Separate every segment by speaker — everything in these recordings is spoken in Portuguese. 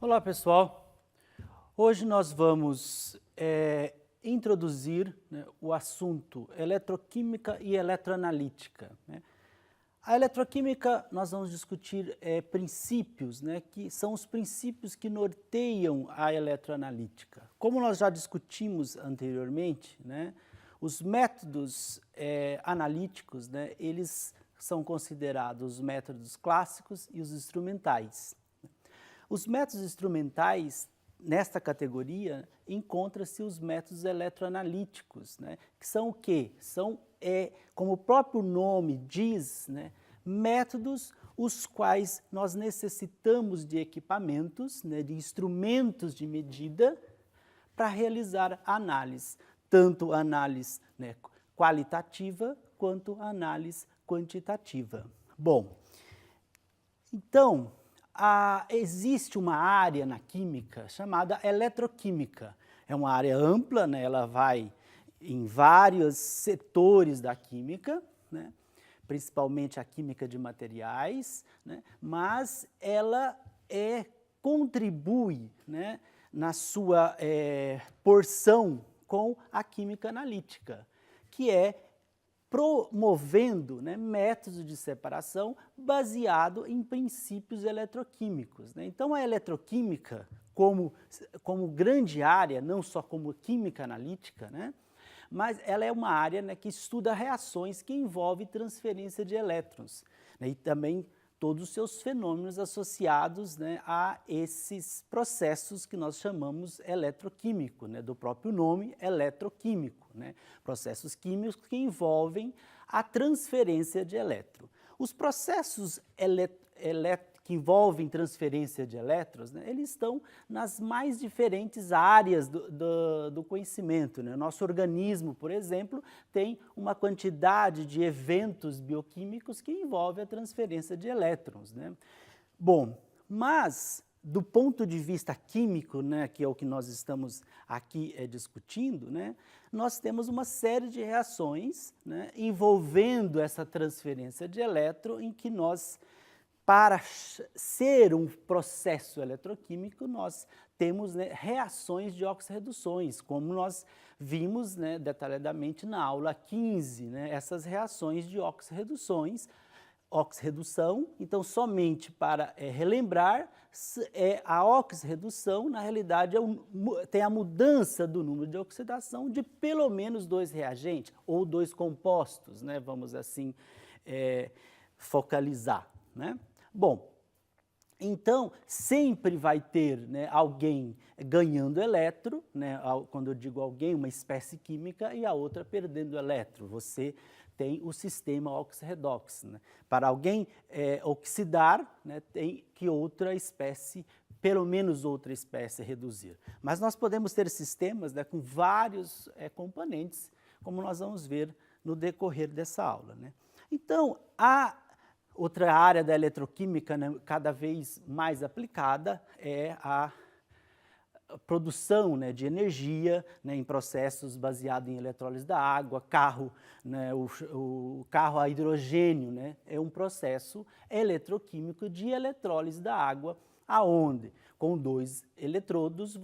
Speaker 1: Olá, pessoal. Hoje nós vamos introduzir, o assunto eletroquímica e eletroanalítica, né? A eletroquímica, nós vamos discutir princípios, que são os princípios que norteiam a eletroanalítica. Como nós já discutimos anteriormente, os métodos analíticos, eles são considerados os métodos clássicos e os instrumentais. Os métodos instrumentais, nesta categoria, encontram-se os métodos eletroanalíticos, que são o quê? São, como o próprio nome diz, métodos os quais nós necessitamos de equipamentos, de instrumentos de medida para realizar análise, tanto análise qualitativa quanto análise quantitativa. Bom, então, existe uma área na química chamada eletroquímica. É uma área ampla, ela vai em vários setores da química, principalmente a química de materiais, mas ela contribui na sua porção com a química analítica, que é promovendo métodos de separação baseado em princípios eletroquímicos. Então, a eletroquímica, como grande área, não só como química analítica, mas ela é uma área que estuda reações que envolvem transferência de elétrons, e também todos os seus fenômenos associados a esses processos que nós chamamos eletroquímico, do próprio nome eletroquímico, processos químicos que envolvem a transferência de elétron. Os processos que envolvem transferência de elétrons, eles estão nas mais diferentes áreas do conhecimento. Nosso organismo, por exemplo, tem uma quantidade de eventos bioquímicos que envolvem a transferência de elétrons. Bom, mas do ponto de vista químico, que é o que nós estamos aqui discutindo, nós temos uma série de reações envolvendo essa transferência de elétron em que nós, para ser um processo eletroquímico, nós temos reações de oxirreduções, como nós vimos detalhadamente na aula 15, essas reações de oxirredução. Então, somente para relembrar, a oxirredução, na realidade, tem a mudança do número de oxidação de pelo menos 2 reagentes, ou 2 compostos, vamos assim focalizar. Bom, então, sempre vai ter alguém ganhando elétron, quando eu digo alguém, uma espécie química, e a outra perdendo elétron. Você tem o sistema oxirredox. Para alguém oxidar, tem que outra espécie, pelo menos outra espécie, reduzir. Mas nós podemos ter sistemas com vários componentes, como nós vamos ver no decorrer dessa aula. Então, outra área da eletroquímica cada vez mais aplicada é a produção de energia em processos baseados em eletrólise da água, o carro a hidrogênio é um processo eletroquímico de eletrólise da água, aonde com 2 eletrodos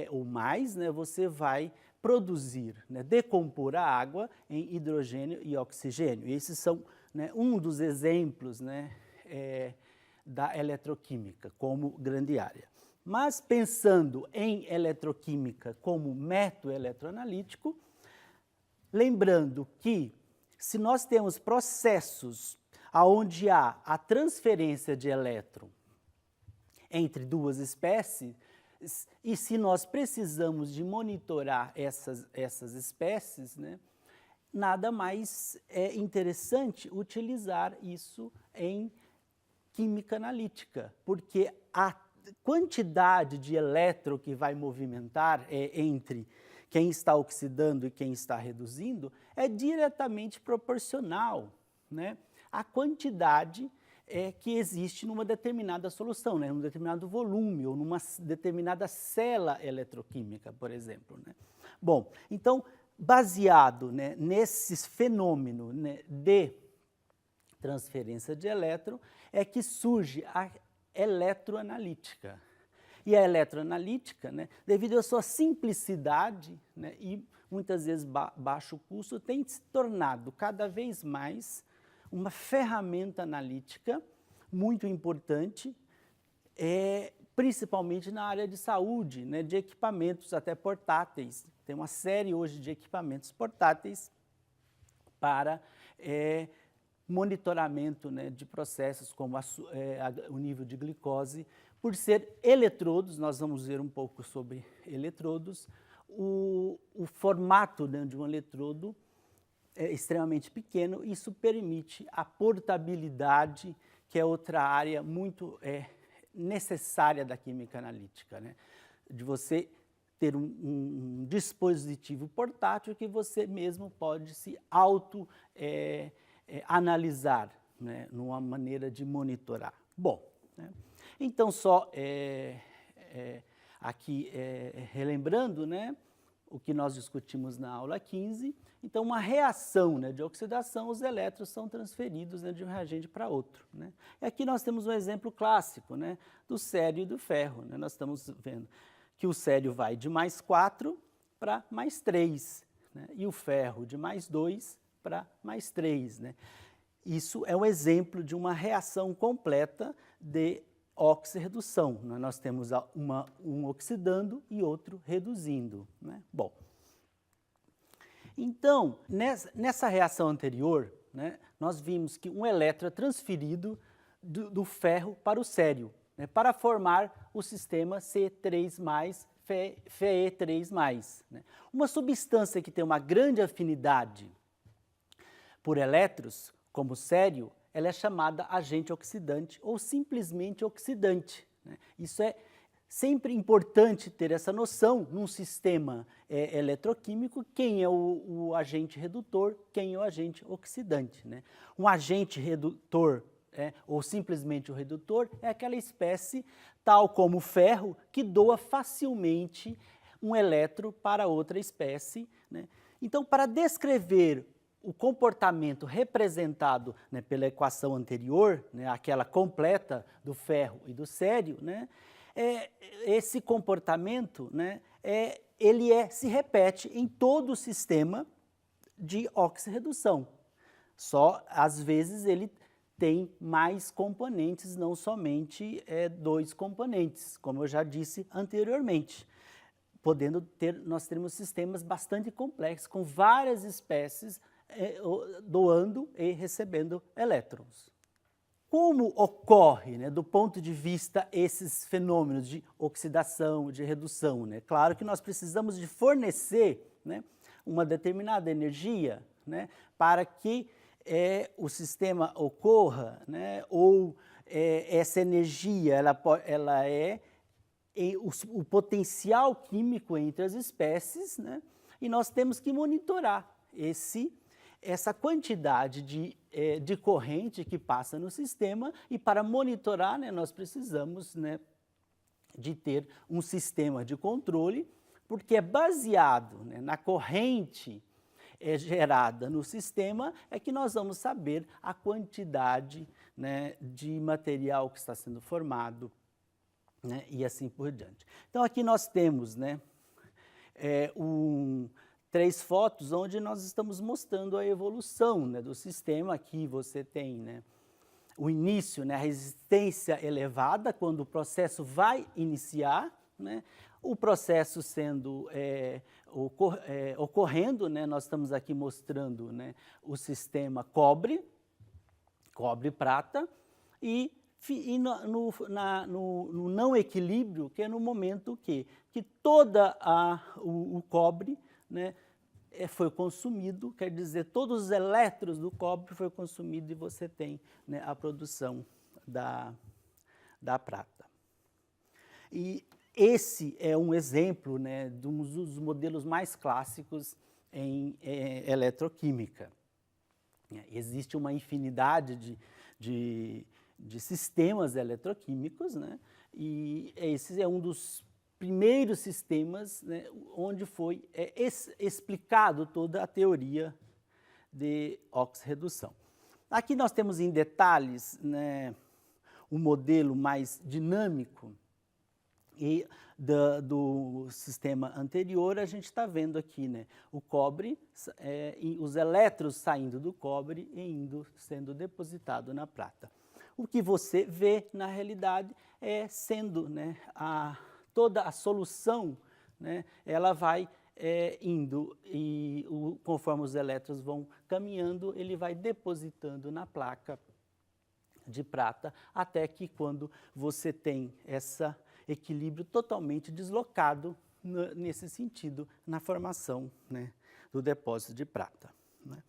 Speaker 1: ou mais, você vai produzir, decompor a água em hidrogênio e oxigênio. E esses são um dos exemplos da eletroquímica como grande área. Mas pensando em eletroquímica como método eletroanalítico, lembrando que se nós temos processos onde há a transferência de elétron entre 2 espécies, e se nós precisamos de monitorar essas espécies, nada mais é interessante utilizar isso em química analítica, porque a quantidade de elétron que vai movimentar entre quem está oxidando e quem está reduzindo é diretamente proporcional à quantidade que existe numa determinada solução, num determinado volume ou numa determinada célula eletroquímica, por exemplo. Bom, então, baseado nesses fenômenos de transferência de elétron, é que surge a eletroanalítica. E a eletroanalítica, né, devido à sua simplicidade, né, e muitas vezes baixo custo, tem se tornado cada vez mais uma ferramenta analítica muito importante, principalmente na área de saúde, né, de equipamentos até portáteis. Tem uma série hoje de equipamentos portáteis para monitoramento, né, de processos como o nível de glicose. Por ser eletrodos, nós vamos ver um pouco sobre eletrodos, o formato, né, de um eletrodo é extremamente pequeno, isso permite a portabilidade, que é outra área muito necessária da química analítica, né? De você ter um dispositivo portátil que você mesmo pode se analisar, né, numa maneira de monitorar. Bom, né, então só aqui relembrando, né, o que nós discutimos na aula 15, então uma reação, né, de oxidação, os elétrons são transferidos, né, de um reagente para outro, né. E aqui nós temos um exemplo clássico, né, do sério e do ferro, né. Nós estamos vendo que o sério vai de +4 para +3, né, e o ferro de +2 para +3. Né. Isso é um exemplo de uma reação completa de oxirredução. Né? Nós temos um oxidando e outro reduzindo. Né? Bom, então, nessa reação anterior, né, nós vimos que um elétron é transferido do ferro para o sério, né, para formar o sistema C3+, Fe3+. Né? Uma substância que tem uma grande afinidade por elétrons, como o sério, ela é chamada agente oxidante ou simplesmente oxidante. Né? Isso é sempre importante ter essa noção num sistema eletroquímico, quem é o agente redutor, quem é o agente oxidante. Né? Um agente redutor ou simplesmente o redutor é aquela espécie, tal como o ferro, que doa facilmente um elétron para outra espécie. Né? Então, para descrever o comportamento representado, né, pela equação anterior, né, aquela completa do ferro e do sério, né, esse comportamento, né, ele se repete em todo o sistema de oxirredução. Só, às vezes, ele tem mais componentes, não somente 2 componentes, como eu já disse anteriormente. Nós teremos sistemas bastante complexos, com várias espécies doando e recebendo elétrons. Como ocorre, né, do ponto de vista esses fenômenos de oxidação, de redução? Né? Claro que nós precisamos de fornecer, né, uma determinada energia, né, para que o sistema ocorra, né, ou essa energia o potencial químico entre as espécies, né, e nós temos que monitorar essa quantidade de corrente que passa no sistema, e para monitorar, né, nós precisamos, né, de ter um sistema de controle, porque é baseado, né, na corrente gerada no sistema, é que nós vamos saber a quantidade, né, de material que está sendo formado, né, e assim por diante. Então aqui nós temos, né, 3 fotos onde nós estamos mostrando a evolução, né, do sistema. Aqui você tem, né, o início, né, a resistência elevada, quando o processo vai iniciar, né, o processo sendo ocorrendo, né, nós estamos aqui mostrando, né, o sistema cobre-prata, e no não equilíbrio, que é no momento que todo o cobre, né, foi consumido, quer dizer, todos os elétrons do cobre foi consumido, e você tem, né, a produção da prata. E esse é um exemplo, né, de um dos modelos mais clássicos em eletroquímica. Existe uma infinidade de sistemas eletroquímicos, né, e esse é um dos primeiros sistemas, né, onde foi explicado toda a teoria de oxirredução. Aqui nós temos em detalhes, né, um modelo mais dinâmico E do sistema anterior, a gente está vendo aqui, né, o cobre, os elétrons saindo do cobre e sendo depositado na prata. O que você vê, na realidade, é sendo, né, toda a solução, né, ela vai indo e conforme os elétrons vão caminhando, ele vai depositando na placa de prata, até que quando você tem esse equilíbrio totalmente deslocado nesse sentido, na formação, né, do depósito de prata, né.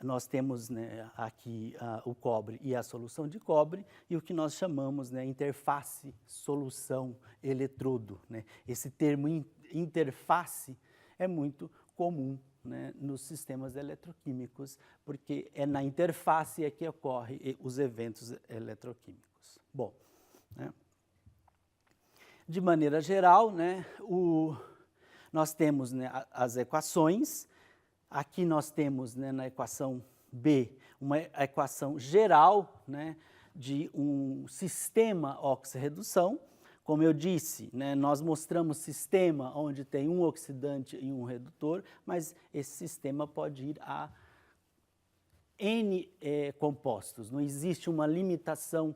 Speaker 1: Nós temos, né, aqui o cobre e a solução de cobre e o que nós chamamos, né, interface solução-eletrodo, né. Esse termo interface é muito comum, né, nos sistemas eletroquímicos, porque é na interface que ocorrem os eventos eletroquímicos. Bom, né, de maneira geral, né, nós temos, né, as equações. Aqui nós temos, né, na equação B, uma equação geral, né, de um sistema oxirredução. Como eu disse, né, nós mostramos sistema onde tem um oxidante e um redutor, mas esse sistema pode ir a N compostos. Não existe uma limitação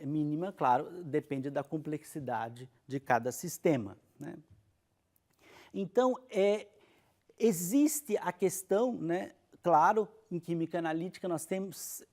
Speaker 1: mínima, claro, depende da complexidade de cada sistema, né. Então, existe a questão, né, claro, em química analítica nós temos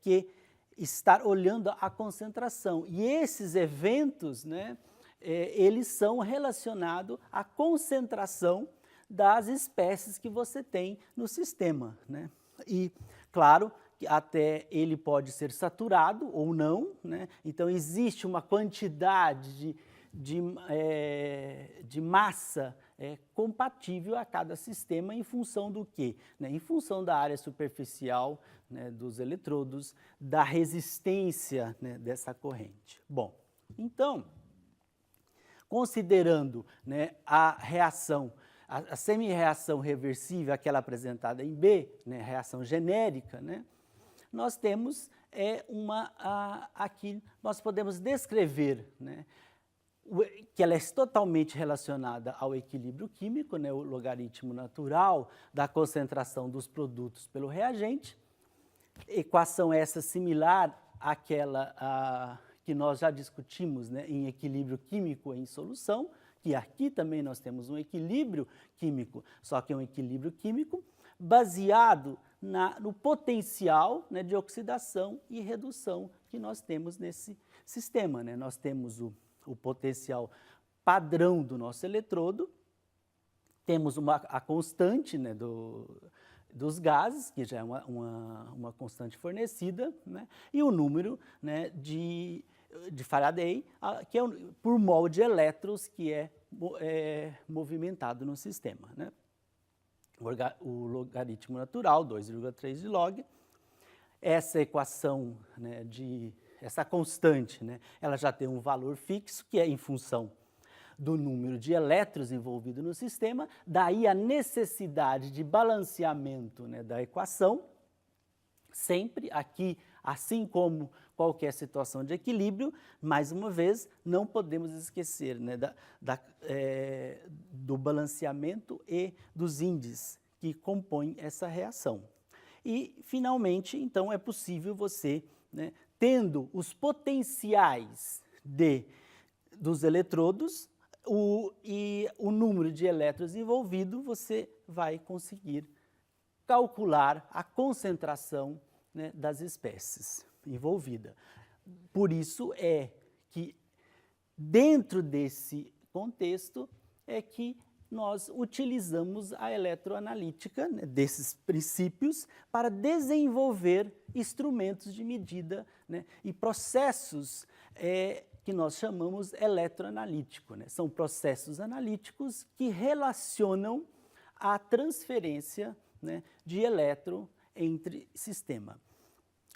Speaker 1: que estar olhando a concentração. E esses eventos, né, eles são relacionados à concentração das espécies que você tem no sistema, né. E, claro, que até ele pode ser saturado ou não, né. Então, existe uma quantidade de massa compatível a cada sistema em função do quê? Né? Em função da área superficial, né, dos eletrodos, da resistência, né, dessa corrente. Bom, então, considerando, né, a reação, a semi-reação reversível, aquela apresentada em B, né, reação genérica, né, nós temos aqui nós podemos descrever, né, que ela é totalmente relacionada ao equilíbrio químico, né, o logaritmo natural da concentração dos produtos pelo reagente. Equação essa similar àquela que nós já discutimos, né, em equilíbrio químico em solução, que aqui também nós temos um equilíbrio químico, só que é um equilíbrio químico baseado no potencial, né, de oxidação e redução que nós temos nesse sistema, né. Nós temos o potencial padrão do nosso eletrodo, temos a constante, né, dos gases, que já é uma constante fornecida, né, e o número, né, de Faraday, que é por mol de elétrons que é movimentado no sistema, né. O logaritmo natural, 2,3 de log, essa equação, né, essa constante, né, ela já tem um valor fixo, que é em função do número de elétrons envolvidos no sistema, daí a necessidade de balanceamento, né, da equação, sempre aqui, assim como qualquer situação de equilíbrio, mais uma vez, não podemos esquecer, né, do balanceamento e dos índices que compõem essa reação. E, finalmente, então, é possível você, né, tendo os potenciais dos eletrodos e o número de elétrons envolvido, você vai conseguir calcular a concentração, né, das espécies envolvidas. Por isso é que, dentro desse contexto, é que nós utilizamos a eletroanalítica, né, desses princípios para desenvolver instrumentos de medida, né, e processos que nós chamamos eletroanalítico, né. São processos analíticos que relacionam a transferência, né, de elétron entre sistema.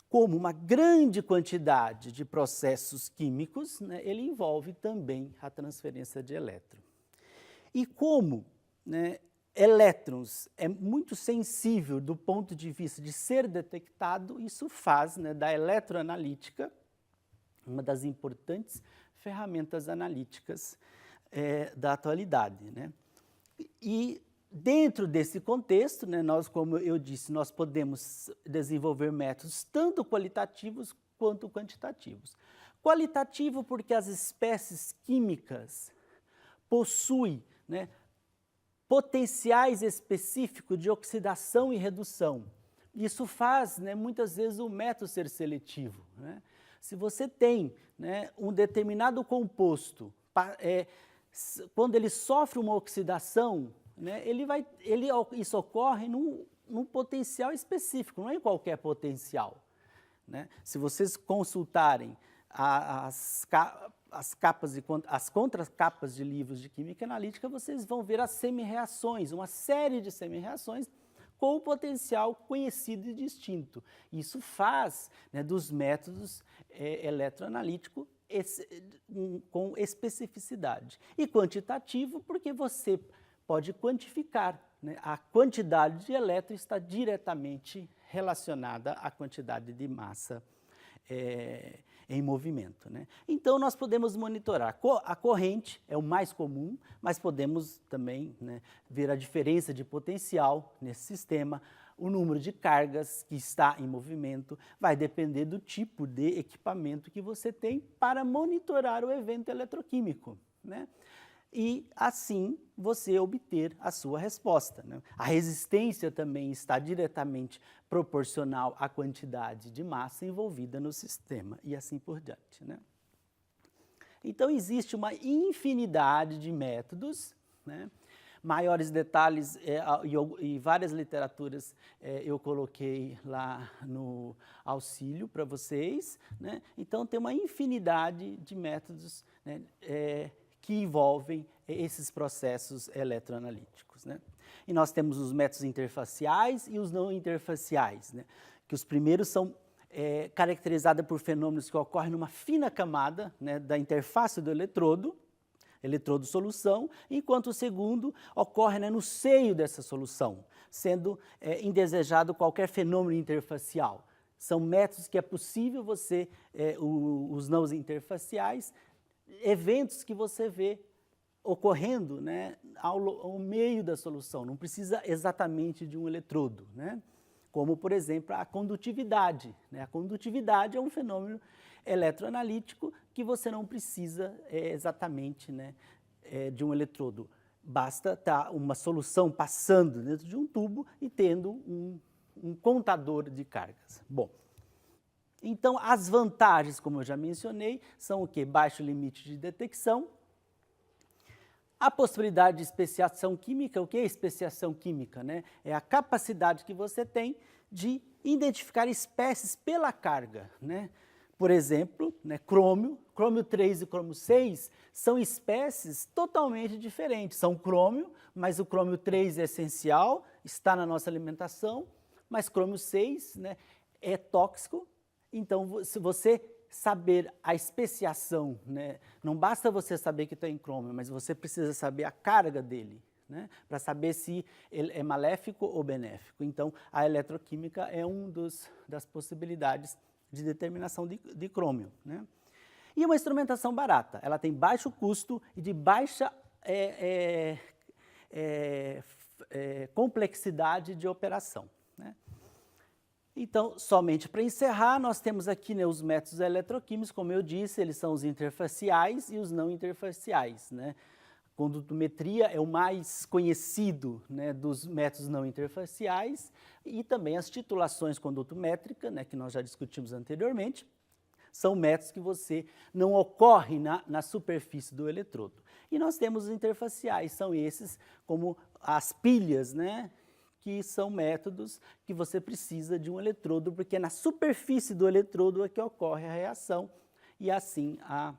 Speaker 1: Como uma grande quantidade de processos químicos, né, ele envolve também a transferência de elétron. E como, né, elétrons é muito sensível do ponto de vista de ser detectado, isso faz, né, da eletroanalítica uma das importantes ferramentas analíticas da atualidade, né? E dentro desse contexto, né, como eu disse, nós podemos desenvolver métodos tanto qualitativos quanto quantitativos. Qualitativo porque as espécies químicas possuem, né, potenciais específicos de oxidação e redução. Isso faz, né, muitas vezes o método ser seletivo, né? Se você tem, né, um determinado composto, quando ele sofre uma oxidação, né, isso ocorre num potencial específico, não é em qualquer potencial, né? Se vocês consultarem as contracapas de livros de química analítica, vocês vão ver as semi-reações, uma série de semi-reações com o potencial conhecido e distinto. Isso faz, né, dos métodos eletroanalíticos com especificidade. E quantitativo porque você pode quantificar, né? A quantidade de elétrons está diretamente relacionada à quantidade de massa em movimento, né? Então, nós podemos monitorar. A corrente é o mais comum, mas podemos também, né, ver a diferença de potencial nesse sistema. O número de cargas que está em movimento vai depender do tipo de equipamento que você tem para monitorar o evento eletroquímico, né? E, assim, você obter a sua resposta, né? A resistência também está diretamente proporcional à quantidade de massa envolvida no sistema, e assim por diante, né? Então, existe uma infinidade de métodos, né? Maiores detalhes e várias literaturas eu coloquei lá no auxílio para vocês, né? Então, tem uma infinidade de métodos, né, que envolvem esses processos eletroanalíticos, né? E nós temos os métodos interfaciais e os não interfaciais, né? Que os primeiros são caracterizados por fenômenos que ocorrem numa fina camada, né, da interface do eletrodo-solução, enquanto o segundo ocorre, né, no seio dessa solução, sendo indesejado qualquer fenômeno interfacial. São métodos que é possível você, os não interfaciais, eventos que você vê ocorrendo, né, ao meio da solução, não precisa exatamente de um eletrodo, né? Como, por exemplo, a condutividade, né? A condutividade é um fenômeno eletroanalítico que você não precisa exatamente, né, de um eletrodo. Basta estar uma solução passando dentro de um tubo e tendo um contador de cargas. Bom, então, as vantagens, como eu já mencionei, são o quê? Baixo limite de detecção, a possibilidade de especiação química. O que é especiação química, né? É a capacidade que você tem de identificar espécies pela carga, né? Por exemplo, né, crômio 3 e crômio 6 são espécies totalmente diferentes. São crômio, mas o crômio 3 é essencial, está na nossa alimentação, mas crômio 6, né, é tóxico. Então, se você saber a especiação, né, não basta você saber que tem crômio, mas você precisa saber a carga dele, né, para saber se ele é maléfico ou benéfico. Então, a eletroquímica é uma das possibilidades de determinação de crômio, né? E uma instrumentação barata, ela tem baixo custo e de baixa complexidade de operação, né? Então, somente para encerrar, nós temos aqui, né, os métodos eletroquímicos, como eu disse, eles são os interfaciais e os não interfaciais, né? Condutometria é o mais conhecido, né, dos métodos não interfaciais, e também as titulações condutométricas, né, que nós já discutimos anteriormente, são métodos que você não ocorre na superfície do eletrodo. E nós temos os interfaciais, são esses como as pilhas, né, que são métodos que você precisa de um eletrodo, porque é na superfície do eletrodo é que ocorre a reação e assim a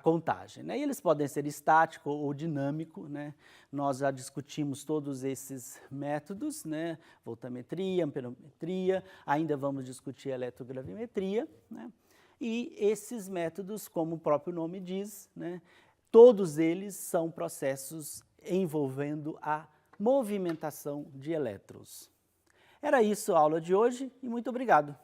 Speaker 1: contagem, né? E eles podem ser estático ou dinâmico, né? Nós já discutimos todos esses métodos, né? Voltametria, amperometria, ainda vamos discutir eletrogravimetria, né? E esses métodos, como o próprio nome diz, né, todos eles são processos envolvendo a movimentação de elétrons. Era isso a aula de hoje e muito obrigado.